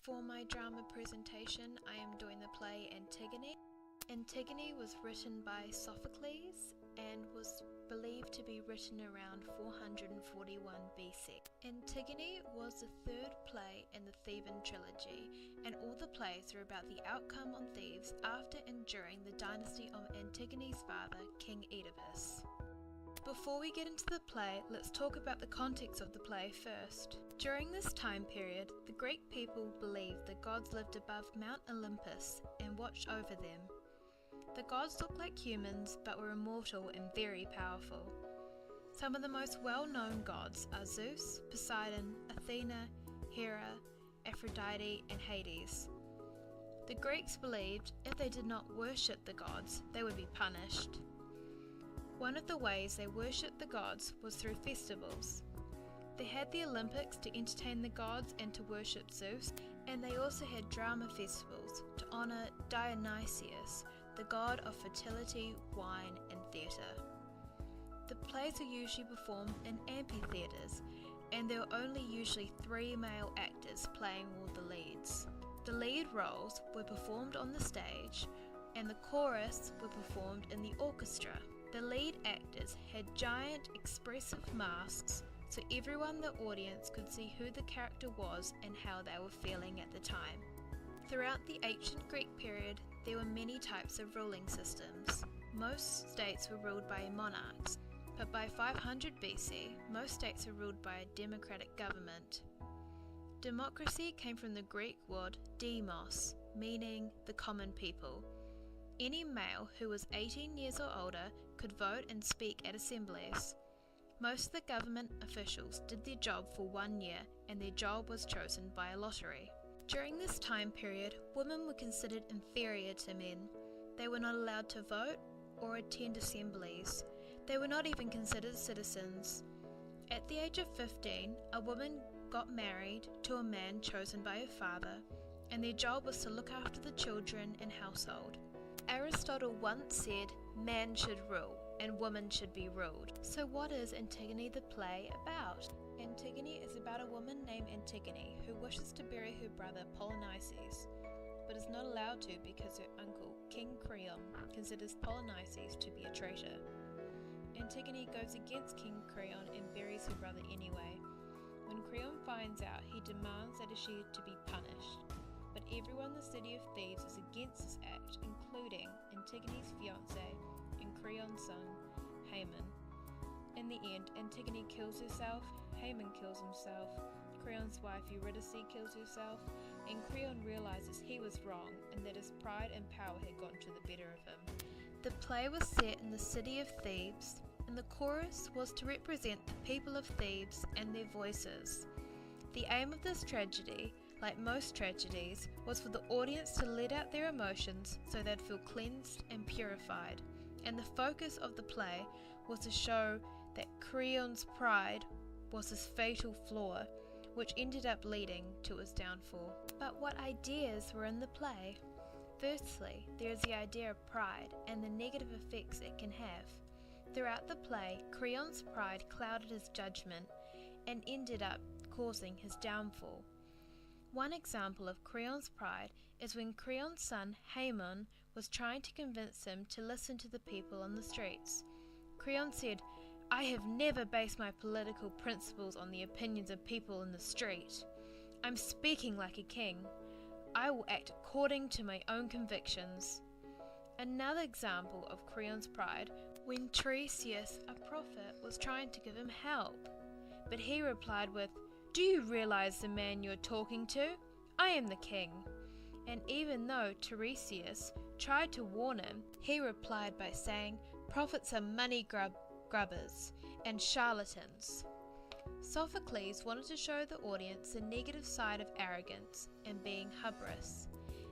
For my drama presentation, I am doing the play Antigone. Antigone was written by Sophocles and was believed to be written around 441 BC. Antigone was the third play in the Theban trilogy, and all the plays are about the outcome on Thebes after and during the dynasty of Antigone's father, King Oedipus. Before we get into the play, let's talk about the context of the play first. During this time period, the Greek people believed the gods lived above Mount Olympus and watched over them. The gods looked like humans but were immortal and very powerful. Some of the most well-known gods are Zeus, Poseidon, Athena, Hera, Aphrodite, and Hades. The Greeks believed if they did not worship the gods, they would be punished. One of the ways they worshipped the gods was through festivals. They had the Olympics to entertain the gods and to worship Zeus, and they also had drama festivals to honour Dionysius, the god of fertility, wine, and theatre. The plays were usually performed in amphitheatres, and there were only usually 3 male actors playing all the leads. The lead roles were performed on the stage, and the chorus were performed in the orchestra. The lead actors had giant expressive masks so everyone in the audience could see who the character was and how they were feeling at the time. Throughout the ancient Greek period, there were many types of ruling systems. Most states were ruled by monarchs, but by 500 BC, most states were ruled by a democratic government. Democracy came from the Greek word demos, meaning the common people. Any male who was 18 years or older could vote and speak at assemblies. Most of the government officials did their job for 1 year, and their job was chosen by a lottery. During this time period, women were considered inferior to men. They were not allowed to vote or attend assemblies. They were not even considered citizens. At the age of 15, a woman got married to a man chosen by her father, and their job was to look after the children and household. Aristotle once said, "Man should rule, and woman should be ruled." So what is Antigone the play about? Antigone is about a woman named Antigone who wishes to bury her brother Polynices, but is not allowed to because her uncle, King Creon, considers Polynices to be a traitor. Antigone goes against King Creon and buries her brother anyway. When Creon finds out, he demands that she to be punished. But everyone in the city of Thebes is against this act, including Antigone's fiancé and Creon's son, Haman. In the end, Antigone kills herself, Haman kills himself, Creon's wife Eurydice kills herself, and Creon realizes he was wrong and that his pride and power had gotten to the better of him. The play was set in the city of Thebes, and the chorus was to represent the people of Thebes and their voices. The aim of this tragedy, like most tragedies, was for the audience to let out their emotions so they'd feel cleansed and purified. And the focus of the play was to show that Creon's pride was his fatal flaw, which ended up leading to his downfall. But what ideas were in the play? Firstly, there is the idea of pride and the negative effects it can have. Throughout the play, Creon's pride clouded his judgment and ended up causing his downfall. One example of Creon's pride is when Creon's son Haman was trying to convince him to listen to the people on the streets. Creon said, "I have never based my political principles on the opinions of people in the street. I'm speaking like a king. I will act according to my own convictions." Another example of Creon's pride, when Tiresias, a prophet, was trying to give him help, but he replied with, "Do you realize the man you're talking to? I am the king." And even though Tiresias tried to warn him, he replied by saying, "Prophets are money grubbers and charlatans." Sophocles wanted to show the audience the negative side of arrogance and being hubris,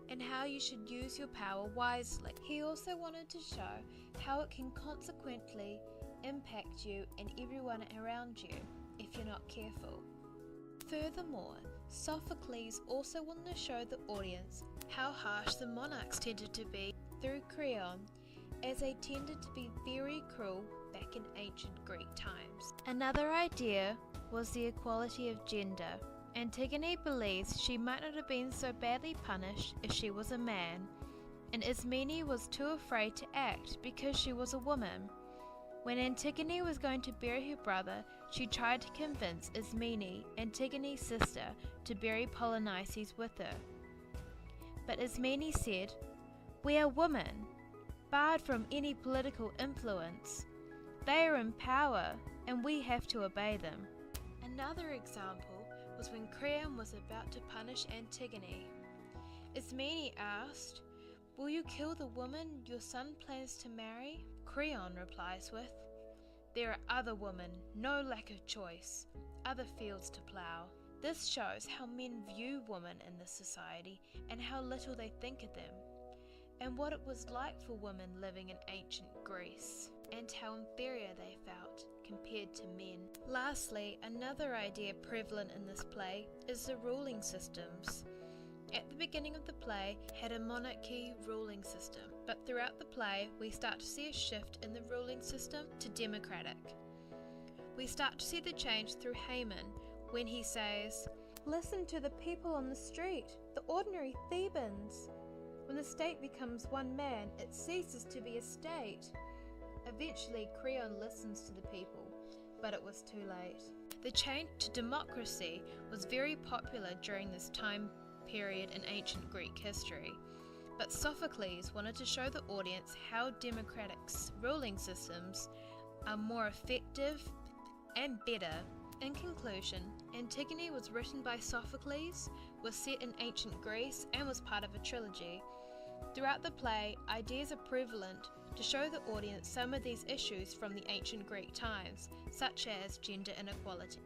and how you should use your power wisely. He also wanted to show how it can consequently impact you and everyone around you if you're not careful. Furthermore, Sophocles also wanted to show the audience how harsh the monarchs tended to be through Creon, as they tended to be very cruel back in ancient Greek times. Another idea was the equality of gender. Antigone believes she might not have been so badly punished if she was a man, and Ismene was too afraid to act because she was a woman. When Antigone was going to bury her brother, she tried to convince Ismene, Antigone's sister, to bury Polynices with her. But Ismene said, "We are women, barred from any political influence. They are in power, and we have to obey them." Another example was when Creon was about to punish Antigone. Ismene asked, "Will you kill the woman your son plans to marry?" Creon replies with, "There are other women, no lack of choice, other fields to plough." This shows how men view women in this society and how little they think of them, and what it was like for women living in ancient Greece, and how inferior they felt compared to men. Lastly, another idea prevalent in this play is the ruling systems. At the beginning of the play had a monarchy ruling system, but throughout the play we start to see a shift in the ruling system to democratic. We start to see the change through Haman when he says, "Listen to the people on the street, the ordinary Thebans. When the state becomes one man, it ceases to be a state." Eventually Creon listens to the people, but it was too late. The change to democracy was very popular during this time period in ancient Greek history, but Sophocles wanted to show the audience how democratic ruling systems are more effective and better. In conclusion, Antigone was written by Sophocles, was set in ancient Greece, and was part of a trilogy. Throughout the play, ideas are prevalent to show the audience some of these issues from the ancient Greek times, such as gender inequality.